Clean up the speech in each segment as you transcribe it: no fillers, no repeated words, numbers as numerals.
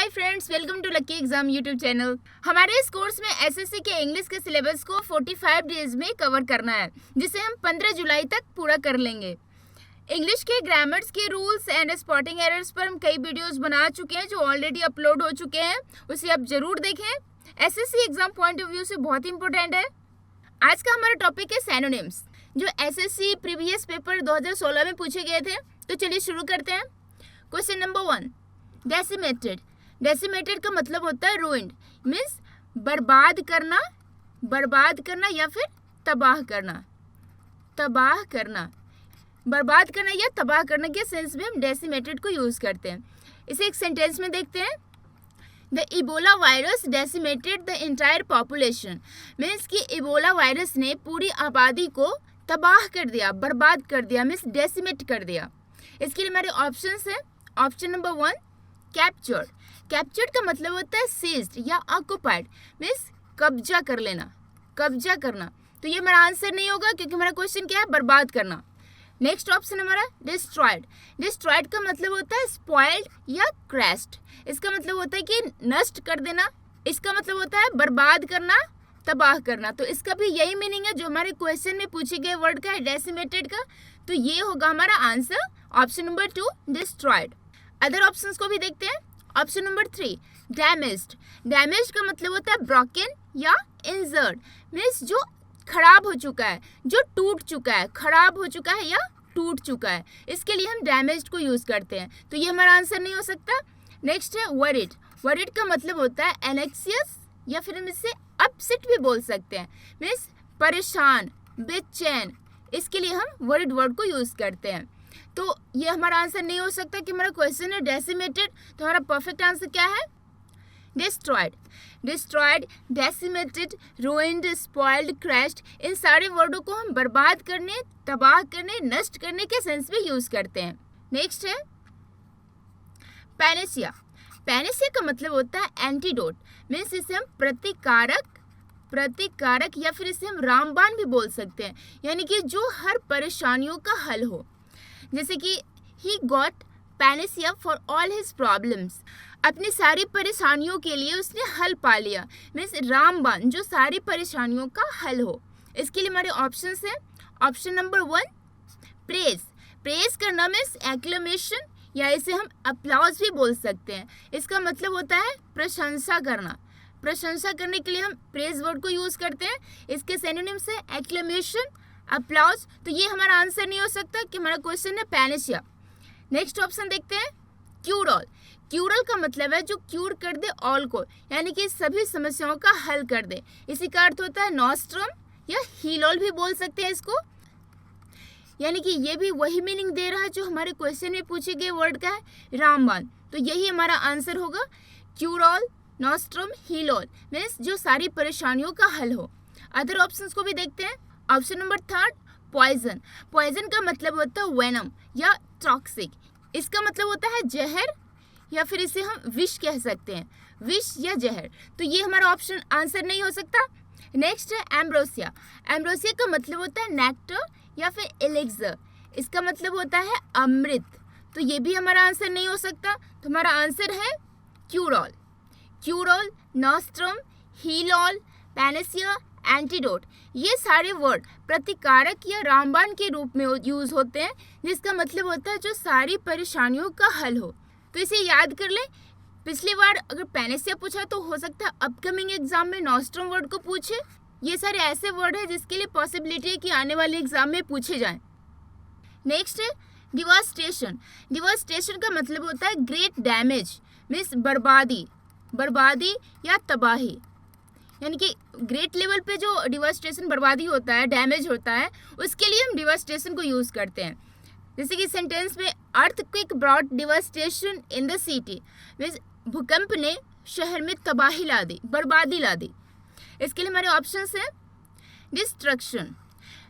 Hi friends, welcome to lucky exam YouTube channel. हमारे इस course में एसएससी के इंग्लिश के सिलेबस को 45 डेज में कवर करना है, जिसे हम 15 जुलाई तक पूरा कर लेंगे। इंग्लिश के ग्रामर्स के रूल्स एंड स्पॉटिंग एरर्स पर हम कई वीडियोस बना चुके हैं जो ऑलरेडी अपलोड हो चुके हैं, उसे आप जरूर देखें। SSC exam point of view से बहुत इंपॉर्टेंट है। आज का हमारा टॉपिक है सिनोनिम्स, जो एसएससी प्रीवियस पेपर 2016 में पूछे गए थे। तो चलिए शुरू करते हैं। Question number 1, decimated. डेसिमेटेड का मतलब होता है रूइंड, मीन्स बर्बाद करना या फिर तबाह करना। बर्बाद करना या तबाह करने के सेंस में हम डेसिमेटेड को यूज करते हैं। इसे एक सेंटेंस में देखते हैं। The Ebola virus decimated the entire population, means कि इबोला वायरस ने पूरी आबादी को तबाह कर दिया, बर्बाद कर दिया, मीन्स डेसिमेट कर दिया। इसके लिए हमारे ऑप्शंस हैं। Option number 1, captured. कैप्चर्ड का मतलब होता है सीज्ड या ऑक्युपाइड, मीन्स कब्जा कर लेना, कब्जा करना। तो ये हमारा आंसर नहीं होगा क्योंकि हमारा क्वेश्चन क्या है, बर्बाद करना। नेक्स्ट ऑप्शन हमारा डिस्ट्रॉयड। डिस्ट्रॉयड का मतलब होता है स्पॉइल्ड या क्रैश्ड। इसका मतलब होता है कि नष्ट कर देना। इसका मतलब होता है बर्बाद करना, तबाह करना। तो इसका भी यही मीनिंग है जो हमारे क्वेश्चन में पूछे गए वर्ड का है, डेसिमेटेड का। तो ये होगा हमारा answer, option number 2, destroyed. Other options को भी देखते हैं। Option number 3, damaged. डैमेज का मतलब होता है ब्रोकन या इंजर्ड, मीन्स जो खराब हो चुका है, जो टूट चुका है, खराब हो चुका है या टूट चुका है। इसके लिए हम डैमेज्ड को यूज करते हैं। तो ये हमारा आंसर नहीं हो सकता। नेक्स्ट है वरिड। वरिड का मतलब होता है एनेक्सियस या फिर हम इसे अपसेट भी बोल सकते हैं, मीन्स परेशान, बेचैन। इसके लिए हम वरिड वर्ड को यूज करते हैं। तो ये हमारा आंसर नहीं हो सकता कि हमारा क्वेश्चन है डेसिमेटेड। तो हमारा परफेक्ट आंसर क्या है, destroyed. Destroyed, decimated, ruined, spoiled, crashed, इन सारे वर्डों को हम बर्बाद करने, तबाह करने, नष्ट करने के सेंस में यूज करते हैं। नेक्स्ट है पैनेसिया। पैनेसिया का मतलब होता है एंटीडोट, मीन्स इसे हम प्रतिकारक या फिर इसे हम रामबाण भी बोल सकते हैं, यानी कि जो हर परेशानियों का हल हो। जैसे कि he got Panacea for all his problems, अपनी सारी परेशानियों के लिए उसने हल पा लिया, मीन्स रामबाण, जो सारी परेशानियों का हल हो। इसके लिए हमारे ऑप्शंस हैं। Option number 1, praise. प्रेज करना मीन्स एक्लेमेशन या इसे हम अप्लॉज भी बोल सकते हैं। इसका मतलब होता है प्रशंसा करना। प्रशंसा करने के लिए हम प्रेज वर्ड को यूज करते हैं। इसके सिनोनिम्स है एक्लेमेशन, अप्लॉज। तो ये हमारा आंसर नहीं हो सकता कि हमारा क्वेश्चन है पैनेसिया। नेक्स्ट ऑप्शन देखते हैं, क्यूर ऑल। क्यूरल का मतलब है जो क्यूर कर दे ऑल को, यानी कि सभी समस्याओं का हल कर दे। इसी का अर्थ होता है नॉस्ट्रम या हील ऑल भी बोल सकते हैं इसको, यानी कि ये भी वही मीनिंग दे रहा है जो हमारे क्वेश्चन में पूछे गए वर्ड का है, रामबाण। तो यही हमारा आंसर होगा, cure all, nostrum, heal all, means जो सारी परेशानियों का हल हो। अदर ऑप्शंस को भी देखते हैं। Option number 3, poison. पॉइजन का मतलब होता है वेनम या टॉक्सिक। इसका मतलब होता है जहर या फिर इसे हम विष कह सकते हैं, विष या जहर। तो ये हमारा ऑप्शन आंसर नहीं हो सकता। नेक्स्ट है एम्ब्रोसिया। एम्ब्रोसिया का मतलब होता है नेक्टर या फिर एलेक्सर। इसका मतलब होता है अमृत। तो ये भी हमारा आंसर नहीं हो सकता। तो हमारा आंसर है क्यूरॉल। क्यूरॉल, नॉस्ट्रम, हीलॉल, पैनेसिया, एंटीडोट, ये सारे वर्ड प्रतिकारक या रामबाण के रूप में यूज होते हैं, जिसका मतलब होता है जो सारी परेशानियों का हल हो। तो इसे याद कर ले। पिछली बार अगर पैनेसिया पूछा तो हो सकता है अपकमिंग एग्जाम में नॉस्ट्रम वर्ड को पूछे। ये सारे ऐसे वर्ड है जिसके लिए पॉसिबिलिटी है कि आने वाले एग्जाम में पूछे जाएं। नेक्स्ट है डिवास्टेशन। डिवास्टेशन का मतलब होता है ग्रेट डैमेज, मीन्स बर्बादी या तबाही, यानी कि ग्रेट लेवल पे जो डिवास्टेशन, बर्बादी होता है, डैमेज होता है, उसके लिए हम डिवास्टेशन को यूज करते हैं। जैसे कि सेंटेंस में earthquake brought devastation in the city, means भूकंप ने शहर में तबाही ला दी, बर्बादी ला दी। इसके लिए हमारे ऑप्शंस हैं। डिस्ट्रक्शन।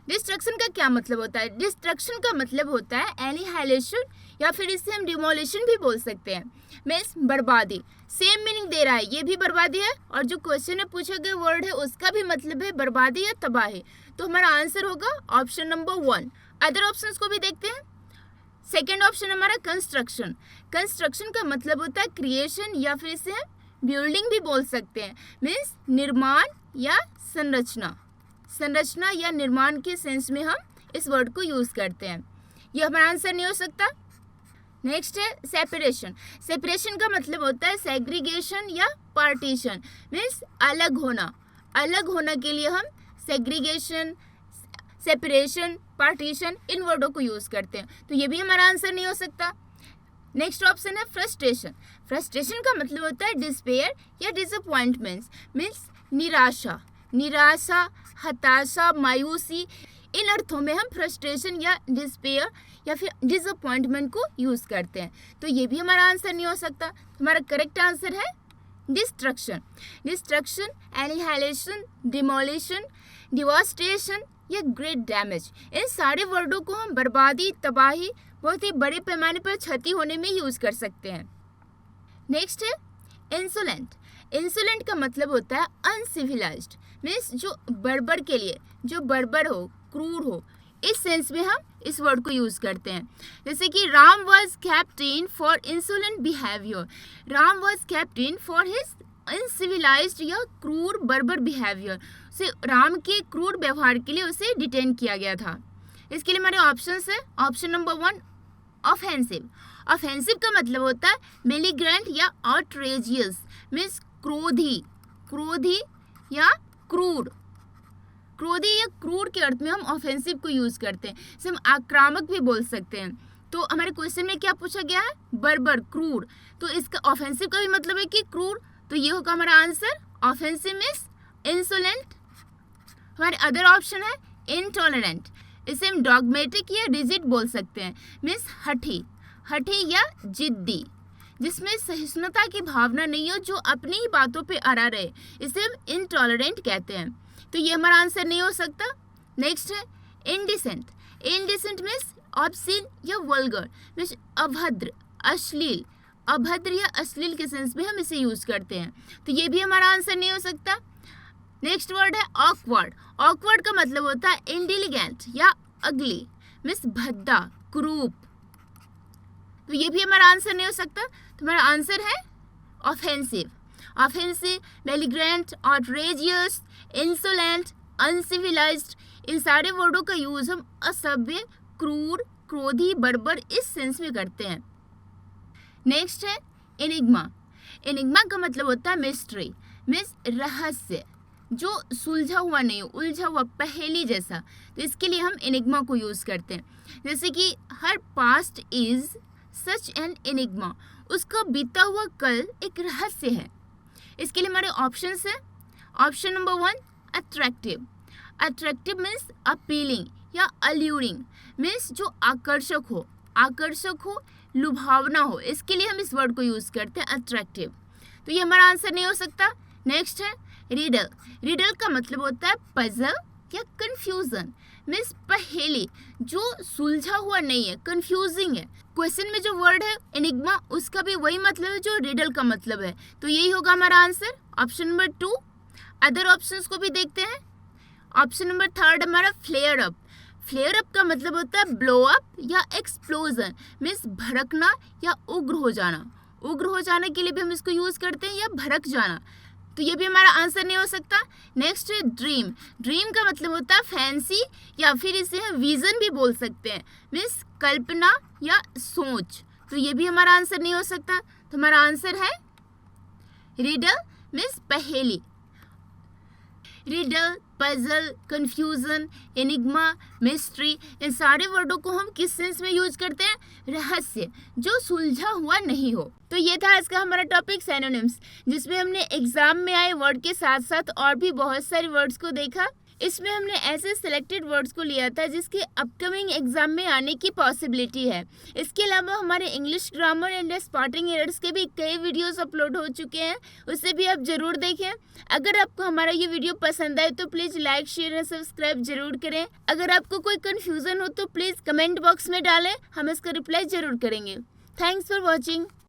डिस्ट्रक्शन का क्या मतलब होता है, डिस्ट्रक्शन का मतलब होता है एनिहाइलेशन या फिर इसे हम डिमोलिशन भी बोल सकते हैं, मीन्स बर्बादी। सेम मीनिंग दे रहा है, ये भी बर्बादी है और जो क्वेश्चन में पूछा गया वर्ड है उसका भी मतलब है बर्बादी या तबाही। तो हमारा आंसर होगा ऑप्शन नंबर 1। अदर ऑप्शंस को भी देखते हैं। सेकेंड ऑप्शन हमारा कंस्ट्रक्शन। कंस्ट्रक्शन का मतलब होता है क्रिएशन या फिर इसे हम बिल्डिंग भी बोल सकते हैं, मीन्स निर्माण या संरचना। संरचना या निर्माण के सेंस में हम इस वर्ड को यूज़ करते हैं। ये हमारा आंसर नहीं हो सकता। नेक्स्ट है सेपरेशन। सेपरेशन का मतलब होता है सेग्रीगेशन या पार्टीशन, मीन्स अलग होना। अलग होने के लिए हम सेग्रीगेशन, सेपरेशन, पार्टीशन इन वर्डों को यूज़ करते हैं, तो ये भी हमारा आंसर नहीं हो सकता। नेक्स्ट ऑप्शन है फ्रस्ट्रेशन। फ्रस्ट्रेशन का मतलब होता है डिस्पेयर या डिसअपॉइंटमेंट्स, मीन्स निराशा। निराशा, हताशा, मायूसी, इन अर्थों में हम फ्रस्ट्रेशन या डिस्पेयर या फिर डिसअपॉइंटमेंट को यूज़ करते हैं, तो ये भी हमारा आंसर नहीं हो सकता। हमारा करेक्ट आंसर है डिस्ट्रक्शन। डिस्ट्रक्शन, एनिहाइलेशन, डिमोलिशन, डिवास्टेशन या ग्रेट डैमेज, इन सारे वर्डों को हम बर्बादी, तबाही, बहुत ही बड़े पैमाने पर क्षति होने में यूज़ कर सकते हैं। नेक्स्ट है इंसोलेंट। इंसोलेंट का मतलब होता है अनसिविलाइज्ड, मीन्स जो बर्बर के लिए, जो बर्बर हो, क्रूर हो, इस सेंस में हम इस वर्ड को यूज़ करते हैं। जैसे कि Ram was captain for insolent behaviour. Ram was captain for his uncivilised या क्रूर बर्बर बिहेवियर, से राम के क्रूर व्यवहार के लिए उसे डिटेन किया गया था। इसके लिए हमारे ऑप्शंस है। Option number 1 offensive. ऑफेंसिव का मतलब होता है मेलिग्रेंट या आउटरेजियस, मीन्स क्रोधी, क्रोधी या क्रूर। क्रोधी या क्रूर के अर्थ में हम ऑफेंसिव को यूज़ करते हैं, इसे हम आक्रामक भी बोल सकते हैं। तो हमारे क्वेश्चन में क्या पूछा गया है? बर्बर, क्रूर, तो इसका ऑफेंसिव का भी मतलब है कि क्रूर, तो ये होगा हमारा आंसर। Offensive means insolent. हमारे अदर ऑप्शन है इनटॉलरेंट, इसे हम डॉगमेटिक या रिजिड बोल सकते हैं, मीन्स हठी, हठी या जिद्दी, जिसमें सहिष्णुता की भावना नहीं हो, जो अपनी ही बातों पे अड़ा रहे, इसे हम इनटॉलरेंट कहते हैं, तो ये हमारा आंसर नहीं हो सकता। नेक्स्ट है इनडिसेंट। इनडिसेंट मीन्स ऑब्सीन या वल्गर, मीन्स अभद्र, अश्लील, अभद्र या अश्लील के सेंस में हम इसे यूज़ करते हैं, तो ये भी हमारा आंसर नहीं हो सकता। नेक्स्ट वर्ड है ऑकवर्ड। ऑकवर्ड का मतलब होता है इंटेलिजेंट या अगली, मीन्स भद्दा, क्रूप, तो ये भी हमारा आंसर नहीं हो सकता। तो हमारा आंसर है offensive. Offensive, malignant, outrageous, insolent, uncivilised, इन सारे वर्डों का यूज हम असभ्य, क्रूर, क्रोधी, बर्बर इस सेंस में करते हैं। नेक्स्ट है एनिग्मा। एनिग्मा का मतलब होता है मिस्ट्री, मीन्स रहस्य, जो सुलझा हुआ नहीं हो, उलझा हुआ, पहेली जैसा, तो इसके लिए हम एनिग्मा को यूज़ करते हैं। जैसे कि her past is such an enigma, उसका बीता हुआ कल एक रहस्य है। इसके लिए हमारे ऑप्शंस है। Option number 1 attractive. Attractive means appealing या अल्यूरिंग, मीन्स जो आकर्षक हो, आकर्षक हो, लुभावना हो, इसके लिए हम इस वर्ड को यूज़ करते हैं अट्रैक्टिव, तो ये हमारा आंसर नहीं हो सकता। नेक्स्ट है रिडल। रिडल का मतलब होता है पजल या कंफ्यूजन, मीन्स पहेली, जो सुलझा हुआ नहीं है, कंफ्यूजिंग है। क्वेश्चन में जो वर्ड है एनिग्मा, उसका भी वही मतलब है जो रिडल का मतलब है, तो यही होगा हमारा answer. Option number 2। Other options को भी देखते हैं। ऑप्शन नंबर 3 हमारा फ्लेयर अप। फ्लेयर अप का मतलब होता है ब्लो अप या एक्सप्लोजन, मीन्स भड़कना या उग्र हो जाना। उग्र हो जाने के लिए भी हम इसको यूज़ करते हैं, या भड़क जाना, तो ये भी हमारा आंसर नहीं हो सकता। नेक्स्ट है ड्रीम। ड्रीम का मतलब होता है फैंसी, या फिर इसे हम विजन भी बोल सकते हैं, मीन्स कल्पना या सोच, तो ये भी हमारा आंसर नहीं हो सकता। तो हमारा आंसर है रिडल मीन्स पहेली। Riddle, puzzle, confusion, enigma, mystery, इन सारे वर्डों को हम किस सेंस में यूज करते हैं? रहस्य, जो सुलझा हुआ नहीं हो। तो ये था आज का हमारा टॉपिक सिनोनिम्स, जिसमें हमने एग्जाम में आए वर्ड के साथ साथ और भी बहुत सारे वर्ड्स को देखा। इसमें हमने ऐसे सिलेक्टेड वर्ड्स को लिया था जिसके अपकमिंग एग्जाम में आने की पॉसिबिलिटी है। इसके अलावा हमारे English grammar and spotting errors के भी कई वीडियोस अपलोड हो चुके हैं, उसे भी आप ज़रूर देखें। अगर आपको हमारा ये वीडियो पसंद आए तो please like, share and subscribe जरूर करें। अगर आपको कोई कन्फ्यूज़न हो तो प्लीज़ कमेंट बॉक्स में डालें, हम इसका रिप्लाई ज़रूर करेंगे। Thanks for watching.